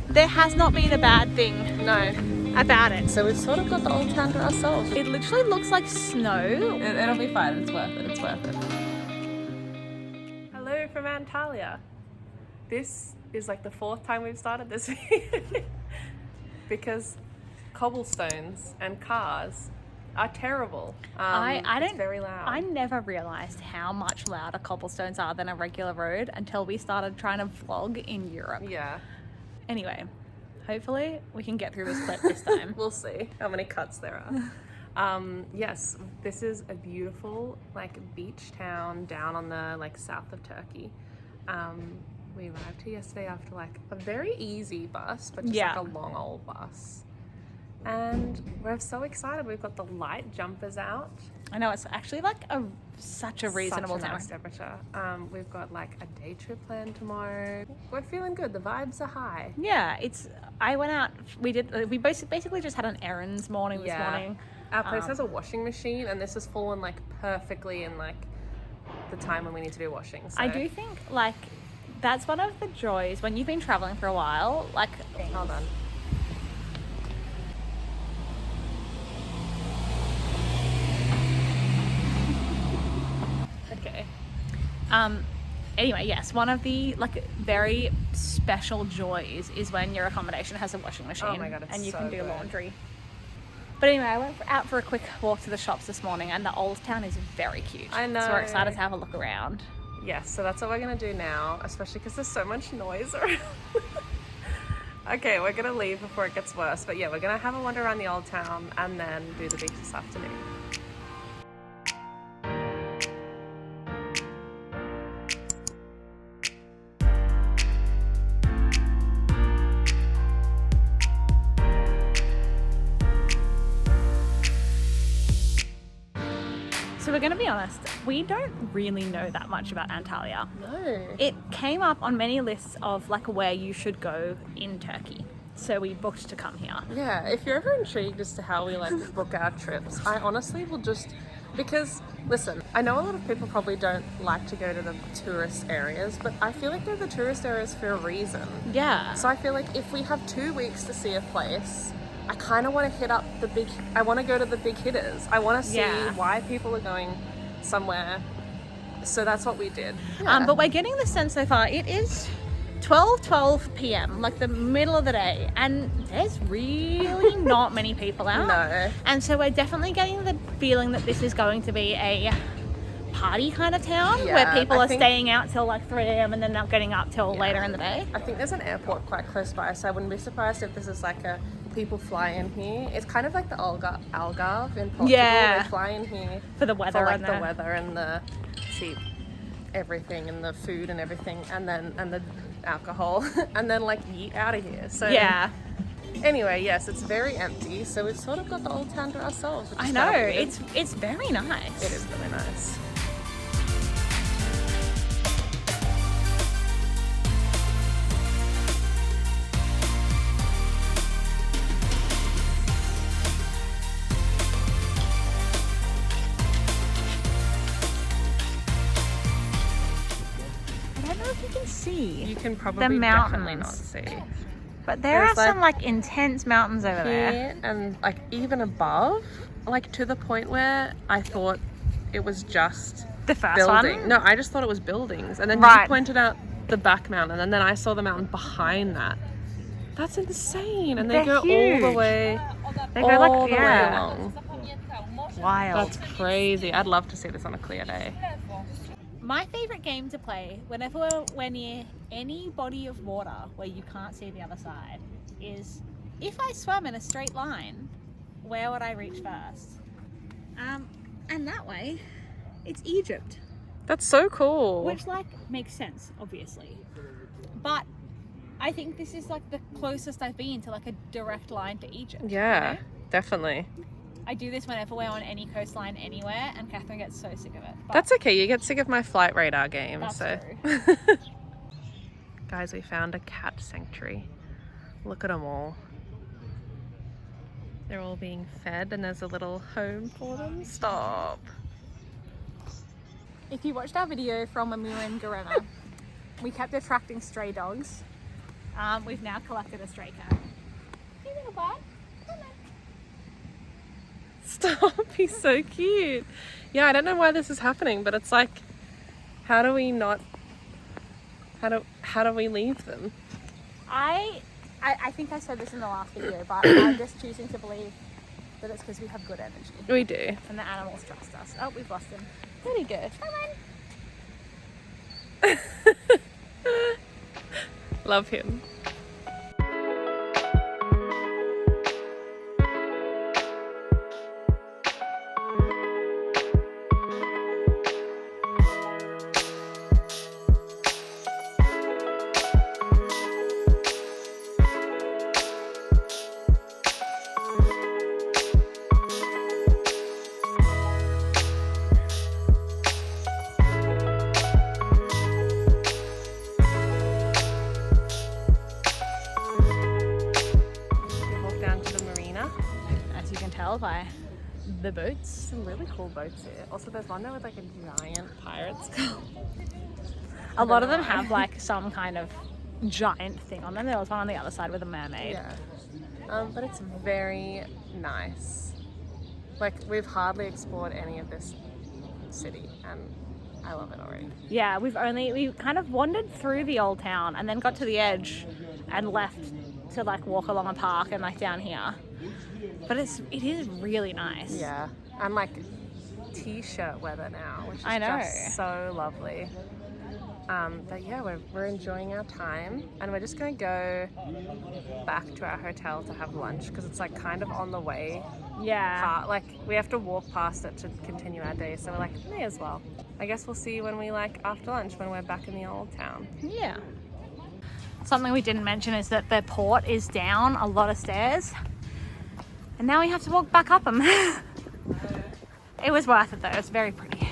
there has not been a bad thing No. about it. So we've sort of got the old town to ourselves. It literally looks like snow. It'll be fine. It's worth it. It's worth it. Hello from Antalya. This is like the 4th time we've started this video because cobblestones and cars are terrible. It's very loud. I never realised how much louder cobblestones are than a regular road until we started trying to vlog in Europe. Yeah. Anyway, hopefully we can get through this clip this time. We'll see how many cuts there are. Yes, this is a beautiful like beach town down on the like south of Turkey. We arrived here yesterday after like a very easy bus, but just like a long old bus. And we're so excited. We've got the light jumpers out. I know, it's actually like such a reasonable nice temperature. We've got like a day trip planned tomorrow. We're feeling good. The vibes are high. Yeah, I went out, we basically just had an errands morning this morning. Our place has a washing machine, and this has fallen like perfectly in like the time when we need to do washing. So. I do think like that's one of the joys when you've been traveling for a while. Like, hold on. Okay. Anyway, yes, one of the like very special joys is when your accommodation has a washing machine. Oh my God, it's and you so can do good. laundry. But anyway, I went out for a quick walk to the shops this morning, and the old town is very cute. I know. So we're excited to have a look around. Yes, so that's what we're going to do now, especially because there's so much noise around. Okay, we're going to leave before it gets worse. But yeah, we're going to have a wander around the old town and then do the beach this afternoon. So we're going to be honest, we don't really know that much about Antalya. No. It came up on many lists of like where you should go in Turkey. So we booked to come here. Yeah, if you're ever intrigued as to how we like book our trips, I honestly will just, because listen, I know a lot of people probably don't like to go to the tourist areas, but I feel like they're the tourist areas for a reason. Yeah. So I feel like if we have 2 weeks to see a place, I kind of want to hit up I want to go to the big hitters. I want to see why people are going somewhere. So that's what we did. Yeah. But we're getting the sense so far, it is 12 p.m, like the middle of the day, and there's really not many people out. No. And so we're definitely getting the feeling that this is going to be a party kind of town where people are staying out till like 3 a.m. and then not getting up till later in the day. I think there's an airport quite close by, so I wouldn't be surprised if this is like a people fly in here. It's kind of like the Algarve in Portugal. Yeah. They fly in here For the weather, and the weather and the cheap everything and the food and everything, and the alcohol, and then like yeet out of here. So yeah. Anyway, yes, it's very empty, so we've sort of got the old town to ourselves. I know, it's very nice. It is really nice. See you can probably the mountains. definitely not see, but there are some like intense mountains over there, and like even above, like to the point where I thought it was just the first building. one. No, I just thought it was buildings, and then you pointed out the back mountain, and then I saw the mountain behind that. That's insane, and they go huge. all the way. They go like all the way along. Wild. That's crazy. I'd love to see this on a clear day. My favourite game to play whenever we're near any body of water where you can't see the other side is, if I swam in a straight line, where would I reach first? And that way, it's Egypt. That's so cool. Which like makes sense, obviously. But I think this is like the closest I've been to like a direct line to Egypt. Yeah, you know? definitely. I do this whenever we're on any coastline anywhere, and Catherine gets so sick of it. But that's okay, you get sick of my flight radar game. That's so true. Guys, we found a cat sanctuary. Look at them all. They're all being fed, and there's a little home for them. Stop. If you watched our video from when we were in Garema, we kept attracting stray dogs. We've now collected a stray cat. Hey, little bud. Come on. Stop, he's so cute. Yeah, I don't know why this is happening, but it's like, how do we leave them? I think I said this in the last video, but I'm just choosing to believe that it's because we have good energy. We do. And the animals trust us. Oh, we've lost him. Where'd he go? Come on. Love him. By the boats. Some really cool boats here. Also, there's one there with like a giant pirate skull. A lot of them have like some kind of giant thing on them. There was one on the other side with a mermaid. Yeah. But it's very nice. Like, we've hardly explored any of this city, and I love it already. Yeah, we kind of wandered through the old town and then got to the edge and left to like walk along a park and like down here. But it is really nice. Yeah, and like t-shirt weather now, which is I know. just so lovely. But yeah, we're enjoying our time, and we're just gonna go back to our hotel to have lunch because it's like kind of on the way. Yeah. Like we have to walk past it to continue our day, so we're like, may as well. I guess we'll see when we like after lunch when we're back in the old town. Yeah. Something we didn't mention is that the port is down a lot of stairs. And now we have to walk back up them. It was worth it though, it's very pretty.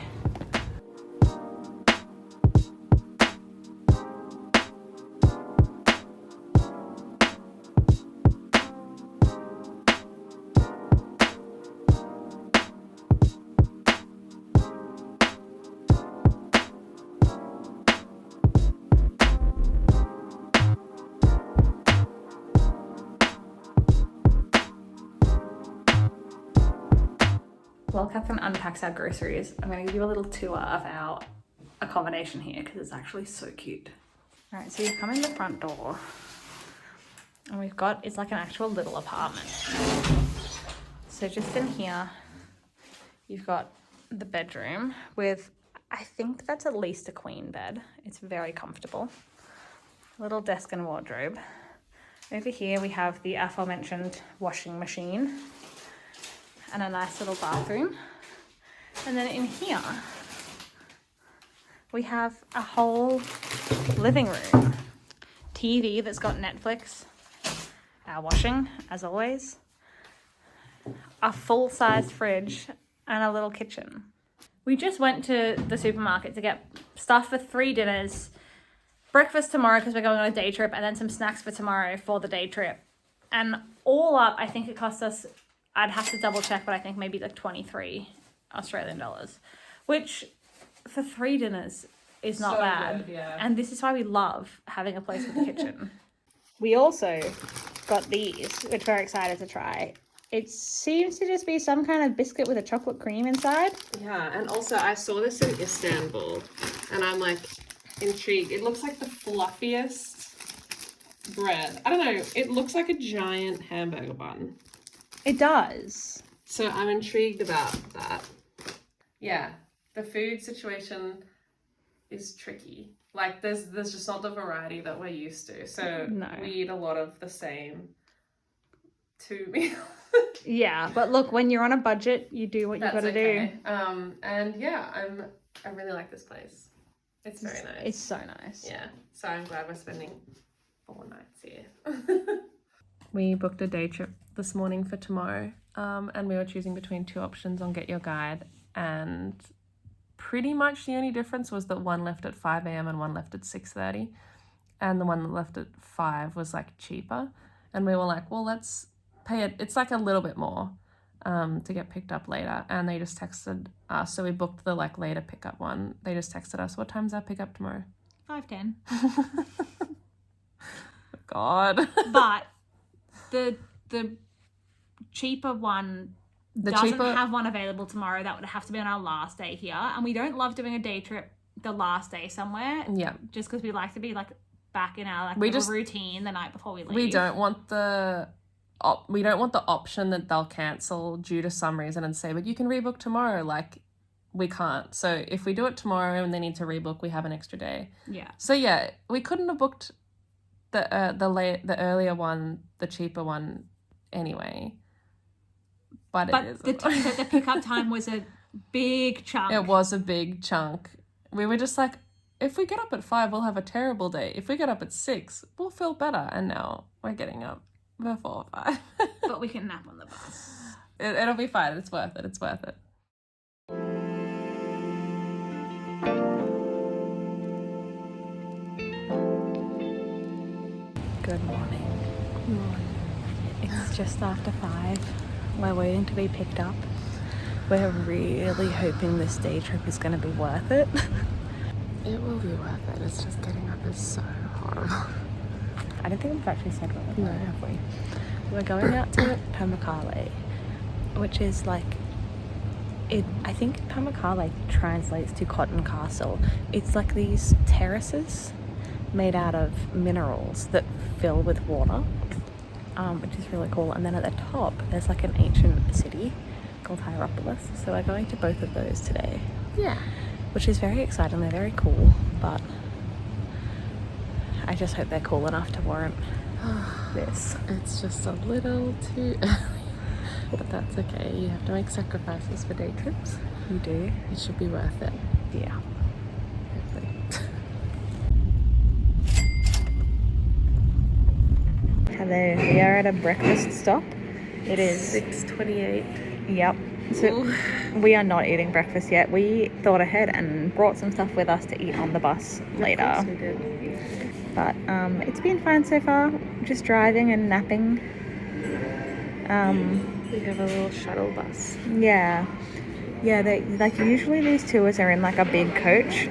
While Catherine unpacks our groceries, I'm going to give you a little tour of our accommodation here because it's actually so cute. All right, so you come in the front door and it's like an actual little apartment. So just in here, you've got the bedroom with, I think that's at least a queen bed. It's very comfortable. Little desk and wardrobe. Over here we have the aforementioned washing machine and a nice little bathroom. And then in here, we have a whole living room. TV that's got Netflix, our washing, as always, a full-sized fridge, and a little kitchen. We just went to the supermarket to get stuff for 3 dinners, breakfast tomorrow because we're going on a day trip, and then some snacks for tomorrow for the day trip. And all up, I think it cost us, I'd have to double check, but I think maybe like 23 Australian dollars, which for 3 dinners is not So bad. good, yeah. And this is why we love having a place with a kitchen. We also got these, which we're excited to try. It seems to just be some kind of biscuit with a chocolate cream inside. Yeah, and also I saw this in Istanbul, and I'm like intrigued. It looks like the fluffiest bread. I don't know, it looks like a giant hamburger bun. It does. So I'm intrigued about that. Yeah, the food situation is tricky. Like there's just not the variety that we're used to. So No. we eat a lot of the same 2 meals. Yeah, but look, when you're on a budget, you do what you That's gotta okay. do. And yeah, I really like this place. It's very nice. It's so nice. Yeah, so I'm glad we're spending 4 nights here. We booked a day trip this morning for tomorrow, and we were choosing between 2 options on Get Your Guide, and pretty much the only difference was that one left at 5 a.m. and one left at 6:30, and the one that left at 5 was like cheaper, and we were like, well, let's pay it. It's like a little bit more to get picked up later, and they just texted us, so we booked the like later pickup one. They just texted us, what time's our pickup tomorrow? 5:10. God. But the cheaper one doesn't have one available tomorrow. That would have to be on our last day here. And we don't love doing a day trip the last day somewhere. Yeah. Just because we like to be like back in our routine the night before we leave. We don't want the option that they'll cancel due to some reason and say, but you can rebook tomorrow. Like, we can't. So if we do it tomorrow and they need to rebook, we have an extra day. Yeah. So yeah, we couldn't have booked the earlier one, the cheaper one anyway. But the pickup time was a big chunk. It was a big chunk. We were just like, if we get up at 5, we'll have a terrible day. If we get up at 6, we'll feel better. And now we're getting up for 4 or 5. But we can nap on the bus. It'll be fine. It's worth it. It's worth it. Good morning. It's just after 5. We're waiting to be picked up. We're really hoping this day trip is going to be worth it. It will be worth it. It's just getting up is so horrible. I don't think we've actually said what we're going, have we? We're going out to Pamukkale, which is like... I think Pamukkale translates to Cotton Castle. It's like these terraces made out of minerals that fill with water, which is really cool. And then at the top, there's like an ancient city called Heirapolis. So we're going to both of those today. Yeah. Which is very exciting. They're very cool, but I just hope they're cool enough to warrant this. It's just a little too early. But that's okay. You have to make sacrifices for day trips. You do. It should be worth it. Yeah. Hopefully. Hello. We are at a breakfast stop. It is 6:28. Yep. So we are not eating breakfast yet. We thought ahead and brought some stuff with us to eat on the bus later. Of course we did. But it's been fine so far. Just driving and napping. We have a little shuttle bus. Yeah, like usually these tours are in like a big coach,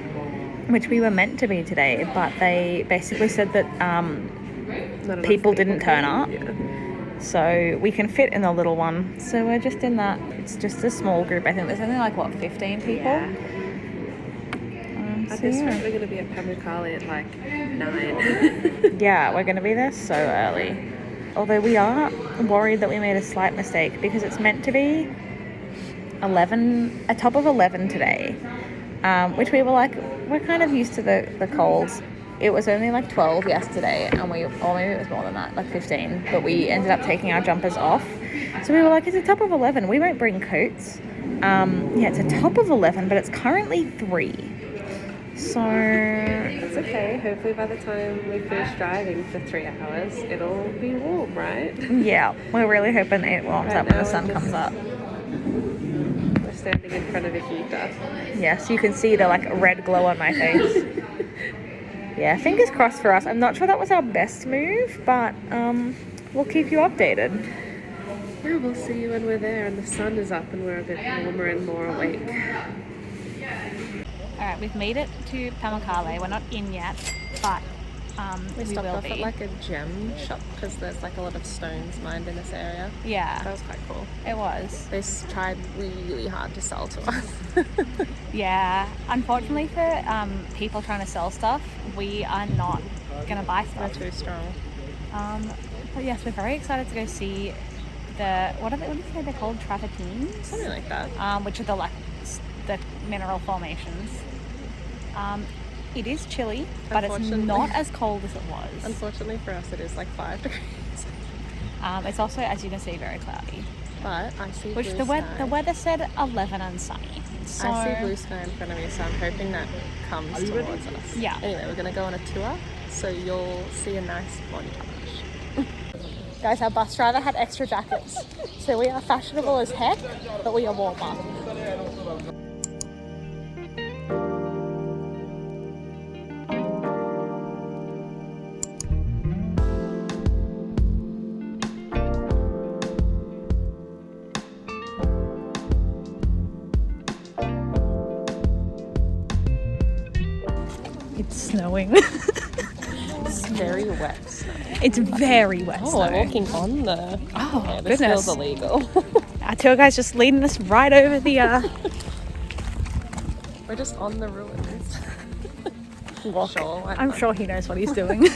which we were meant to be today, but they basically said that people didn't turn up. Yeah. So we can fit in the little one. So we're just in that. It's just a small group. I think there's only like 15 people. Yeah. At So this yeah. rate, we're going to be at Pamukkale at like 9. Yeah, we're going to be there so early. Although we are worried that we made a slight mistake because it's meant to be 11, a top of 11 today, which we were like, we're kind of used to the colds. It was only like 12 yesterday, and or maybe it was more than that, like 15, but we ended up taking our jumpers off. So we were like, it's a top of 11. We won't bring coats. Yeah, it's a top of 11, but it's currently 3. So It's okay. Hopefully by the time we finish driving for 3 hours, it'll be warm, right? yeah, we're really hoping it warms up when the sun comes up. We're standing in front of a heater. Yeah, so you can see the like red glow on my face. Yeah, fingers crossed for us. I'm not sure that was our best move, but we'll keep you updated. Yeah, we'll see you when we're there and the sun is up and we're a bit warmer and more awake. Alright, we've made it to Pamukkale. We're not in yet, but We we stopped will off be. at like a gem shop because there's like a lot of stones mined in this area. That Yeah, was quite cool. it was. They tried really hard to sell to us. Yeah, unfortunately for people trying to sell stuff, we are not going to buy They're stuff. too strong. But yes, we're very excited to go see what do you say they're called? Travertines? Something like that. Which are the mineral formations. It is chilly, but it's not as cold as it was. Unfortunately for us, it is like 5 degrees. It's also, as you can see, very cloudy. But I see Which blue the sky. weather said 11 and sunny. So I see blue sky in front of me, so I'm hoping that comes towards us. Yeah. Anyway, we're going to go on a tour, so you'll see a nice montage. guys, our bus driver had extra jackets. So we are fashionable as heck, but we are warmer. It's snowing. It's very wet snow. It's very wet Oh, snow. I'm walking on the... Oh, okay, this goodness. feels illegal. Our tour guide's just leading us right over the... We're just on the ruins. Look, Sure, why I'm not? sure he knows what he's doing.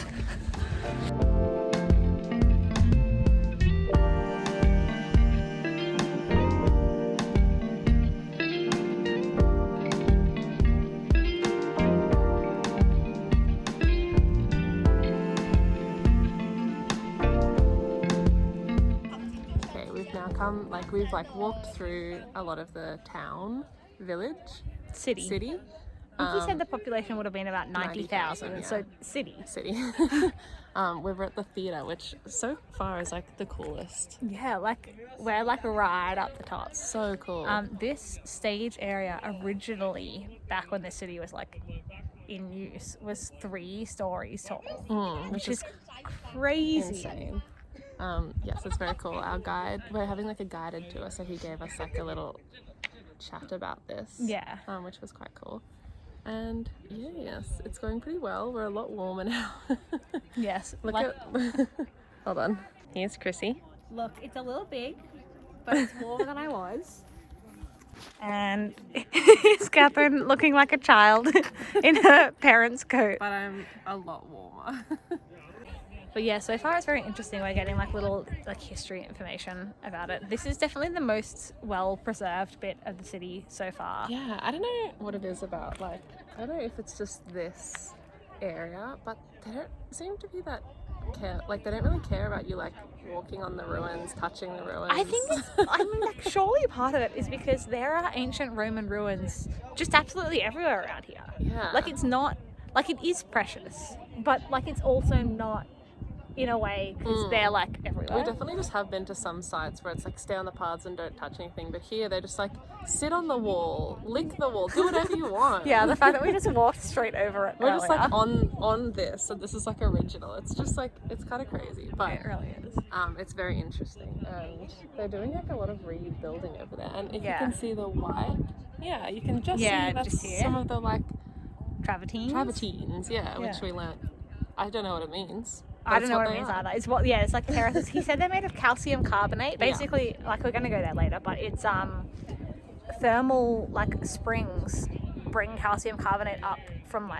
We've walked through a lot of the town, village, City. city. I think he said the population would have been about 90,000, yeah. so city. We were at the theatre, which so far is the coolest. Yeah, we're right up the top. So cool. This stage area originally, back when the city was in use, was 3 stories tall, which is crazy. Insane. Yes, it's very cool. Our guide, we're having a guided tour, so he gave us a little chat about this. Yeah. Which was quite cool. And yes, it's going pretty well. We're a lot warmer now. Yes. Look at... Hold on. Here's Krissie. Look, it's a little big, but it's warmer than I was. And here's Catherine looking like a child in her parents' coat. But I'm a lot warmer. But yeah, so far it's very interesting. We're getting little history information about it. This is definitely the most well preserved bit of the city so far. Yeah, I don't know what it is about. I don't know if it's just this area, but they don't seem to be that care. They don't really care about you walking on the ruins, touching the ruins. I think it's, surely part of it is because there are ancient Roman ruins just absolutely everywhere around here. Yeah. It's not, it is precious, but it's also not, in a way, because they're everywhere. We definitely just have been to some sites where it's stay on the paths and don't touch anything, but here they just sit on the wall, lick the wall, do whatever you want. Yeah, the fact that we just walked straight over it. We're just on this, and this is original. It's just it's kind of crazy, but it really is. It's very interesting, and they're doing a lot of rebuilding over there. And if you Yeah. can see the white, yeah, you can just see that's just here. some of the Travertines. travertines, which we learnt. I don't know what it means. I don't know what it means either. It's terraces. He said they're made of calcium carbonate. Basically, we're going to go there later, but it's thermal springs bring calcium carbonate up from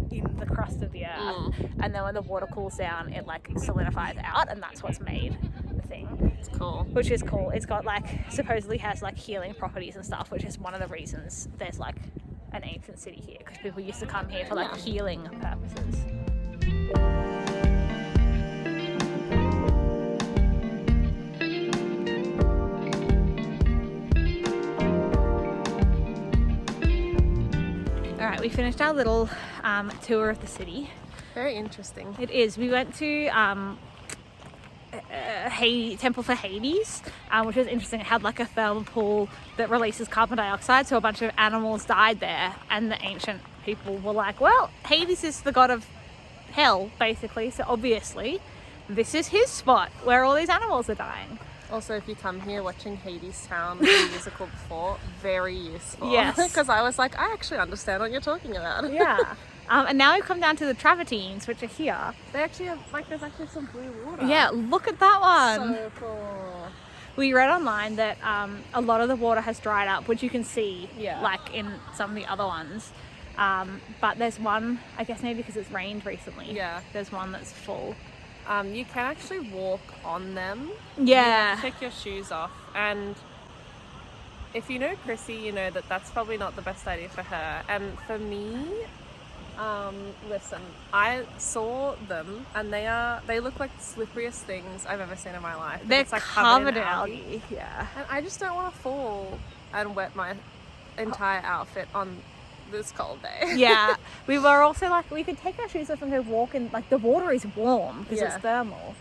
in the crust of the earth, and then when the water cools down, it solidifies out, and that's what's made the thing. It's cool. Which is cool. It's got supposedly has healing properties and stuff, which is one of the reasons there's an ancient city here, because people used to come here for healing purposes. Alright, we finished our little tour of the city. Very interesting. It is. We went to Temple for Hades, which was interesting. It had a thermal pool that releases carbon dioxide, so a bunch of animals died there, and the ancient people were well, Hades is the god of hell, basically, so obviously this is his spot where all these animals are dying. Also, if you come here watching Hades Town, the musical before, very useful. Yes. Because I was I actually understand what you're talking about. Yeah. And now we've come down to the travertines, which are here. They actually have, there's actually some blue water. Yeah, look at that one. So cool. We read online that a lot of the water has dried up, which you can see, in some of the other ones. But there's one, I guess maybe because it's rained recently. Yeah. There's one that's full. You can actually walk on them. Yeah. Take your shoes off. And if you know Krissie, you know that that's probably not the best idea for her. And for me, listen, I saw them and they look like the slipperiest things I've ever seen in my life. They're It's covered in algae. Yeah. And I just don't want to fall and wet my entire outfit on this cold day. Yeah. We were also we could take our shoes off and go walk in, the water is warm because it's thermal.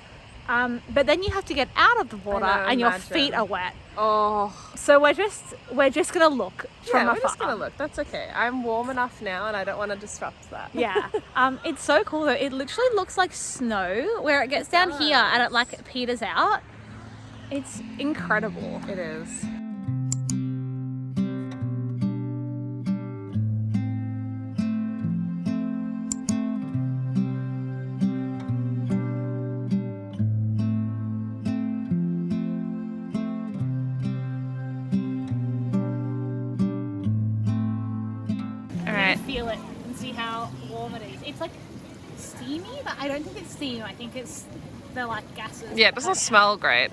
But then you have to get out of the water and your feet are wet. Oh. So we're just gonna look from afar. We're just gonna look. That's okay. I'm warm enough now and I don't want to disrupt that. Yeah. It's so cool though. It literally looks like snow where it gets down here and it peters out. It's incredible. It is. it's like steamy, but I don't think it's steam. I think it's the like gases. Yeah, it doesn't smell great.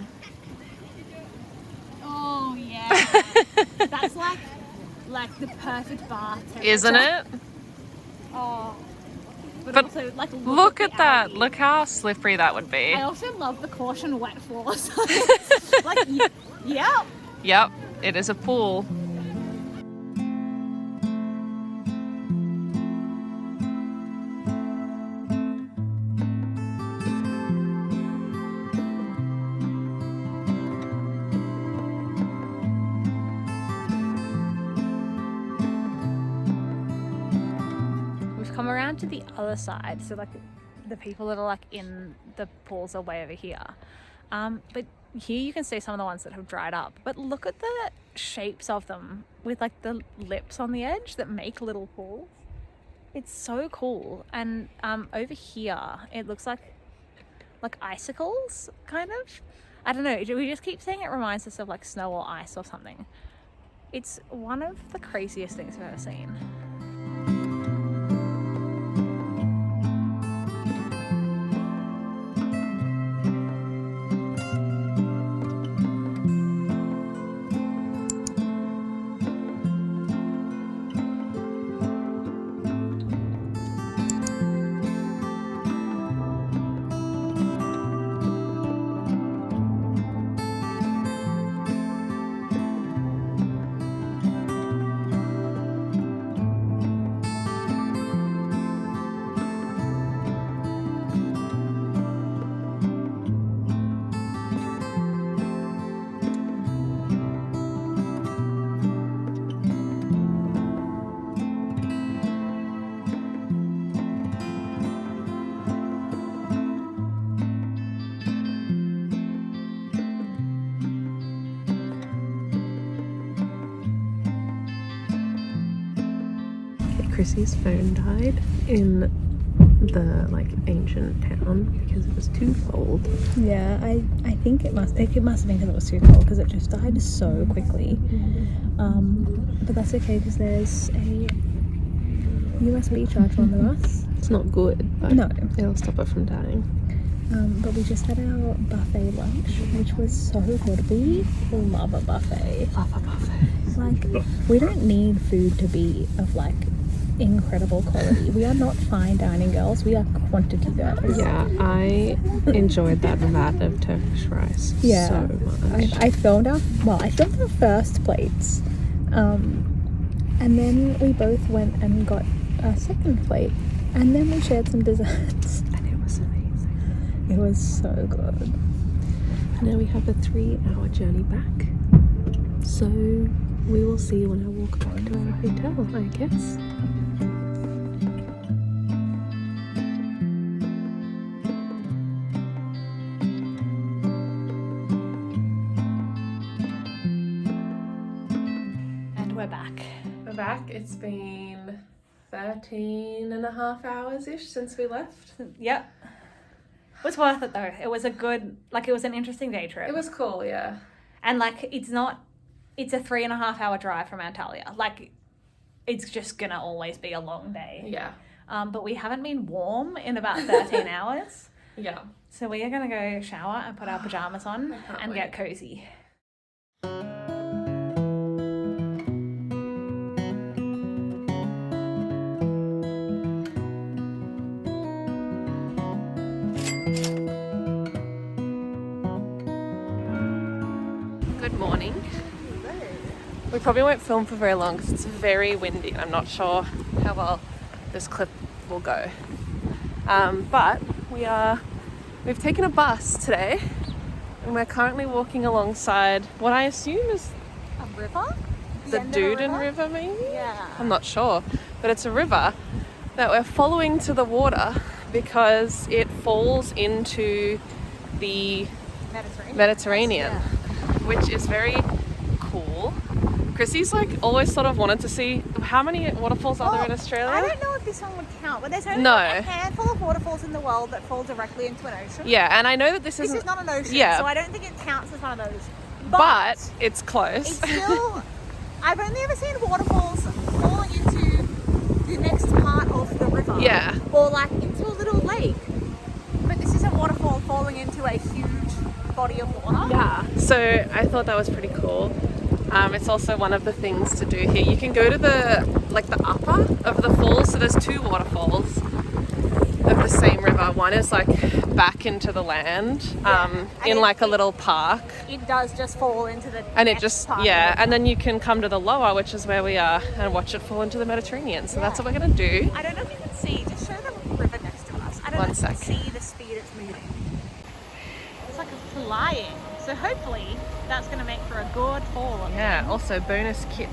Oh yeah, that's like the perfect bath temperature. Isn't it? Oh, but also like Look at that. algae. Look how slippery that would be. I also love the caution wet floors. Like, yeah. Yep, it is a pool. Come around to the other side, so like the people that are like in the pools are way over here, but here you can see some of the ones that have dried up, but look at the shapes of them with like the lips on the edge that make little pools. It's so cool. And over here it looks like icicles, kind of. I don't know, we just keep saying it reminds us of like snow or ice or something. It's one of the craziest things I've ever seen. Krissie's phone died in the like ancient town because it was too cold. Yeah, I think it must have been because it was too cold, because it just died so quickly. But that's okay because there's a USB charger on the bus. It's not good, but no, it'll stop it from dying. But we just had our buffet lunch, which was so good. We love a buffet. Love a buffet. Like, we don't need food to be of like incredible quality. We are not fine dining girls, we are quantity girls. Yeah, I enjoyed that vat of Turkish rice so much. I filmed our first plates, and then we both went and got a second plate, and then we shared some desserts, and it was amazing. It was so good. Now we have a 3-hour journey back, so we will see when I walk back to our hotel, I guess. We're back. It's been 13 and a half hours-ish since we left. Yep. It was worth it though. It was it was an interesting day trip. It was cool, yeah. And like, it's a 3.5 hour drive from Antalya. Like, it's just gonna always be a long day. Yeah. But we haven't been warm in about 13 hours. Yeah. So we are gonna go shower and put our pajamas on and get cozy. Good morning. We probably won't film for very long because it's very windy and I'm not sure how well this clip will go. But we've taken a bus today and we're currently walking alongside what I assume is A river? the Duden River maybe? Yeah. I'm not sure, but it's a river that we're following to the water because it falls into the Mediterranean, which is very cool. Krissie's like always sort of wanted to see how many waterfalls are there in Australia. I don't know if this one would count, but there's only No. a handful of waterfalls in the world that fall directly into an ocean. Yeah, and I know that this This isn't, is not an ocean, yeah. so I don't think it counts as one of those. but it's close. It's still, I've only ever seen waterfalls falling into the next part of the river. Yeah. Or like into a little lake. But this is a waterfall falling into a huge body of water. Yeah. So I thought that was pretty cool. It's also one of the things to do here. You can go to the upper of the falls. So there's two waterfalls of the same river. One is like back into the land, in like a little park. It does just fall into the And it next just, part of yeah, the and then you can come to the lower, which is where we are, and watch it fall into the Mediterranean. So that's what we're going to do. I don't know if you can see, just show the river next to us. I don't One know if you can sec. see the speed it's moving. It's like a flying. So hopefully that's going to make for a good fall. Yeah, also bonus kit.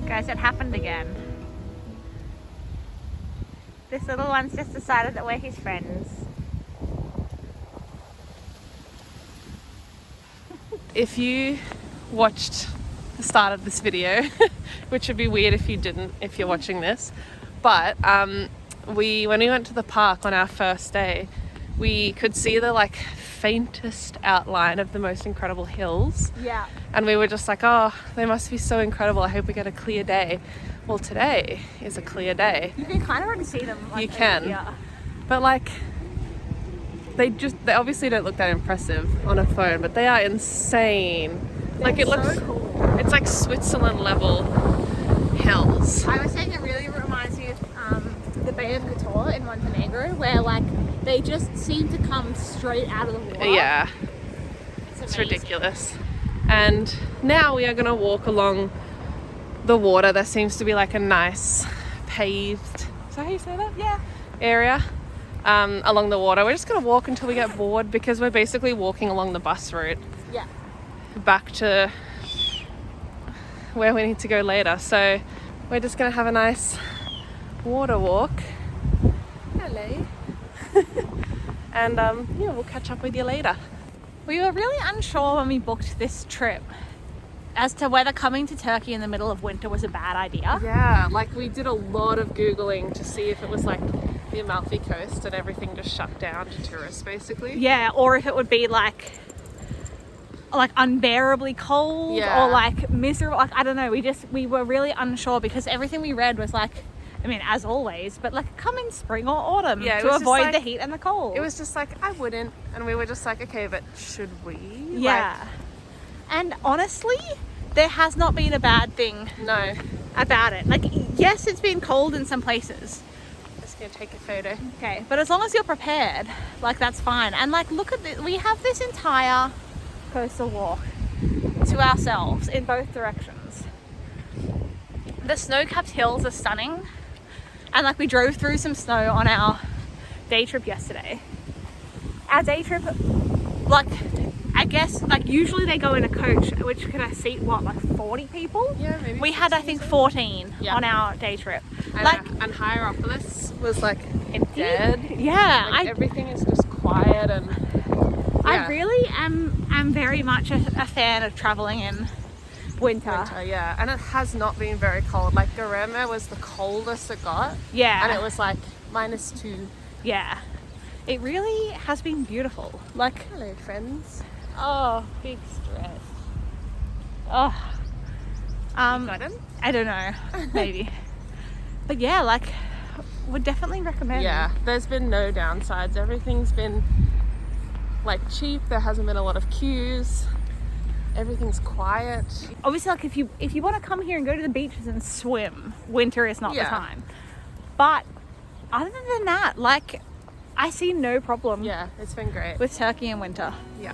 Guys, it happened again. This little one's just decided that we're his friends. If you watched the start of this video, which would be weird if you didn't, if you're watching this, but when we went to the park on our first day, we could see the like faintest outline of the most incredible hills. Yeah. And we were just like, oh, they must be so incredible. I hope we get a clear day. Well, today is a clear day. You can kind of already see them. Like, You can. Here. But like, they obviously don't look that impressive on a phone, but they are insane. Like it so looks, cool. it's like Switzerland level hills. I was saying it really reminds me of the Bay of Kotor in Montenegro, where like they just seem to come straight out of the water. Yeah, It's it's amazing. ridiculous. And now we are gonna walk along the water. There seems to be like a nice paved, is that how you say that? Yeah. Area along the water. We're just gonna walk until we get bored because we're basically walking along the bus route Yeah. back to where we need to go later. So we're just gonna have a nice water walk. Hello. And yeah, we'll catch up with you later. We were really unsure when we booked this trip as to whether coming to Turkey in the middle of winter was a bad idea. Yeah, like we did a lot of Googling to see if it was like the Amalfi Coast and everything just shut down to tourists basically. Yeah, or if it would be like unbearably cold Yeah. or like miserable. Like, I don't know. We were really unsure because everything we read was like, I mean, as always, but like come in spring or autumn Yeah, it to was just avoid like- the heat and the cold. It was just like, I wouldn't. And we were just like, okay, but should we? yeah. And honestly, there has not been a bad thing Like, no. about it. Like, yes, it's been cold in some places. Just gonna take a photo. Okay, but as long as you're prepared, like that's fine. And like, look at this. We have this entire coastal walk to ourselves in both directions. The snow-capped hills are stunning, and like we drove through some snow on our day trip yesterday. Our day trip, like I guess, like usually they go in a coach, which can seat what, like 40 people? Yeah, maybe. We had I think 14 Yeah. on our day trip. And, Like and Hierapolis was like empty. dead. Yeah, Like everything is just quiet and I yeah. really am very much a fan of traveling in winter. winter, yeah. And it has not been very cold. Like Garema was the coldest it got. Yeah. And it was like -2. Yeah. It really has been beautiful. Like, Hello friends. oh, big stress. Oh. Got him? I don't know. Maybe. But yeah, like would definitely recommend. Yeah, there's been no downsides. Everything's been like cheap. There hasn't been a lot of queues. Everything's quiet. Obviously, like if you want to come here and go to the beaches and swim, winter is not the Yeah. time. But other than that, like I see no problem Yeah, it's been great. with Turkey in winter. Yeah.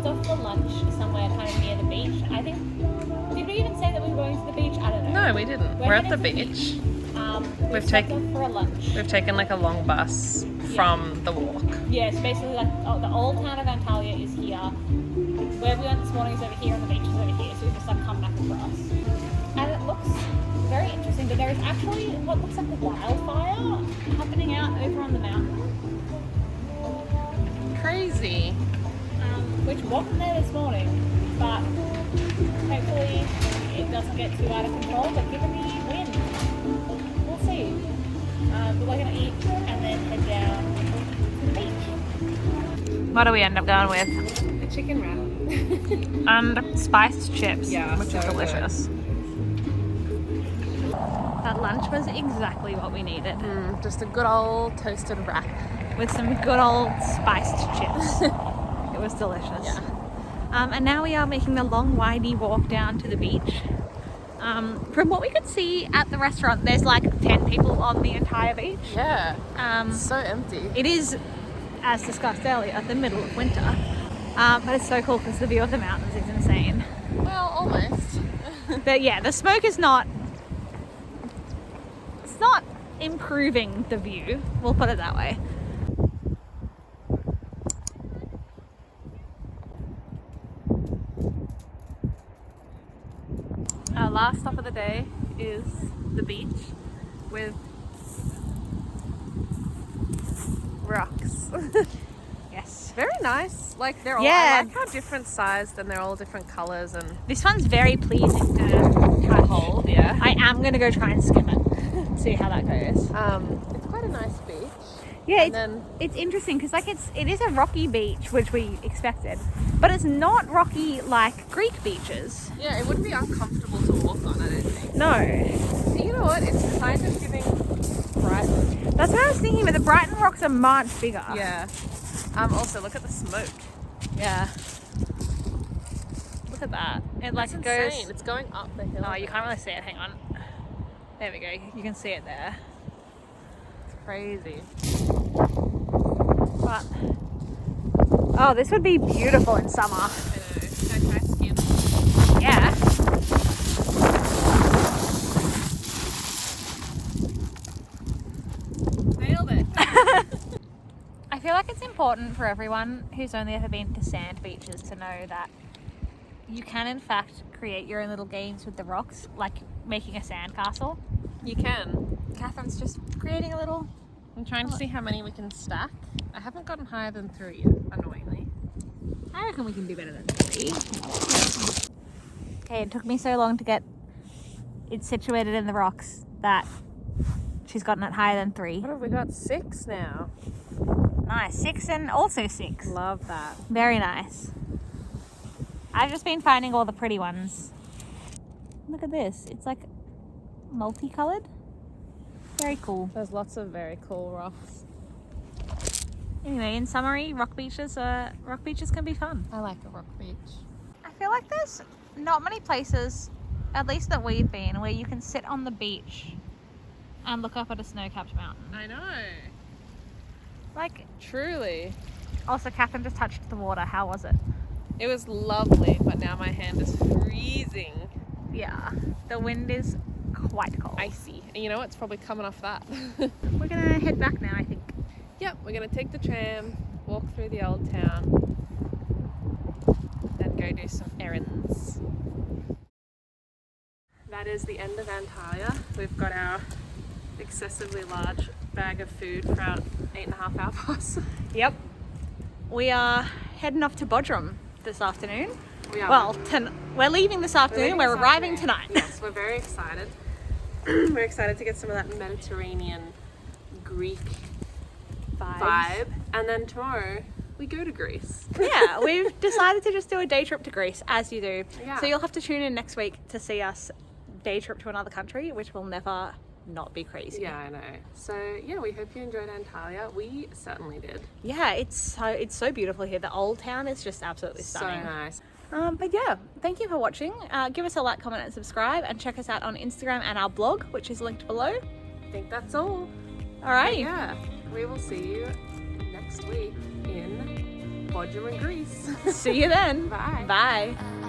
dropped off for lunch somewhere kind of near the beach. I think, did we even say that we were going to the beach? I don't know. No, we didn't. We're at the heading to beach. We've taken off for a lunch. We've taken like a long bus from the walk. Yeah, so basically like the old town of Antalya is here. Where we went this morning is over here and the beach is over here. So we've just like come back across. And it looks very interesting, but there is actually what looks like a wildfire happening out over on the mountain. Crazy. Which wasn't there this morning, but hopefully it doesn't get too out of control. But given the wind, we'll see. But we're going to eat and then head down to the beach. What do we end up going with? A chicken wrap. And spiced chips, Yeah, which so is delicious. good. That lunch was exactly what we needed, Just a good old toasted wrap. with some good old spiced chips. It was delicious. Yeah. And now we are making the long, windy walk down to the beach. From what we could see at the restaurant, there's like 10 people on the entire beach. Yeah. It's so empty. It is, as discussed earlier, the middle of winter. But it's so cool because the view of the mountains is insane. Well, almost. But yeah, the smoke is not... It's not improving the view. We'll put it that way. Our last stop of the day is the beach with rocks. Yes. Very nice. Like they're all. Yeah. I like how different sized and they're all different colours and This one's very pleasing to hold. yeah. I am going to go try and skim it. See how that goes. It's quite a nice beach. Yeah, And it's interesting because like it is a rocky beach, which we expected, but it's not rocky like Greek beaches. Yeah, it wouldn't be uncomfortable to walk on. I don't think. No, You know what? It's kind of giving Brighton. that's what I was thinking. But the Brighton rocks are much bigger. Yeah. Also, look at the smoke. Yeah. Look at that. It like That's goes. insane. It's going up the hill. Oh, you can't really see it. Hang on. There we go. You can see it there. It's crazy. But oh, this would be beautiful in summer. I know. Should I try skim? Yeah. Nailed it. I feel like it's important for everyone who's only ever been to sand beaches to know that you can in fact create your own little games with the rocks, like making a sandcastle. You can. Catherine's just creating a little... I'm trying to see how many we can stack. I haven't gotten higher than 3 yet, annoyingly. I reckon we can do better than 3. Okay, it took me so long to get it situated in the rocks that she's gotten it higher than 3. What have we got? 6 now. Nice. 6 and also 6. Love that. Very nice. I've just been finding all the pretty ones. Look at this. It's like multicolored. Very cool. There's lots of very cool rocks. Anyway, in summary, rock beaches can be fun. I like a rock beach. I feel like there's not many places, at least that we've been, where you can sit on the beach and look up at a snow-capped mountain. I know. Like, Truly. also Catherine just touched the water. How was it? It was lovely, but now my hand is freezing. Yeah, the wind is quite cold. Icy. And you know what? It's probably coming off that. We're gonna head back now, I think. Yep, we're going to take the tram, walk through the old town, then go do some errands. That is the end of Antalya. We've got our excessively large bag of food for our 8.5 hour bus. Yep. We are heading off to Bodrum this afternoon. We are. Well, we're leaving this afternoon. We're arriving tonight. Yes, we're very excited. We're excited to get some of that Mediterranean Greek vibe. And then tomorrow we go to Greece. Yeah, we've decided to just do a day trip to Greece, as you do. Yeah. So you'll have to tune in next week to see us day trip to another country, which will never not be crazy. Yeah, I know. So yeah, we hope you enjoyed Antalya. We certainly did. Yeah, it's so beautiful here. The old town is just absolutely stunning. So nice. But yeah, thank you for watching. Give us a like, comment, and subscribe, and check us out on Instagram and our blog, which is linked below. I think that's all. All right. Yeah, we will see you next week in Bodrum in Greece. See you then. Bye. Bye.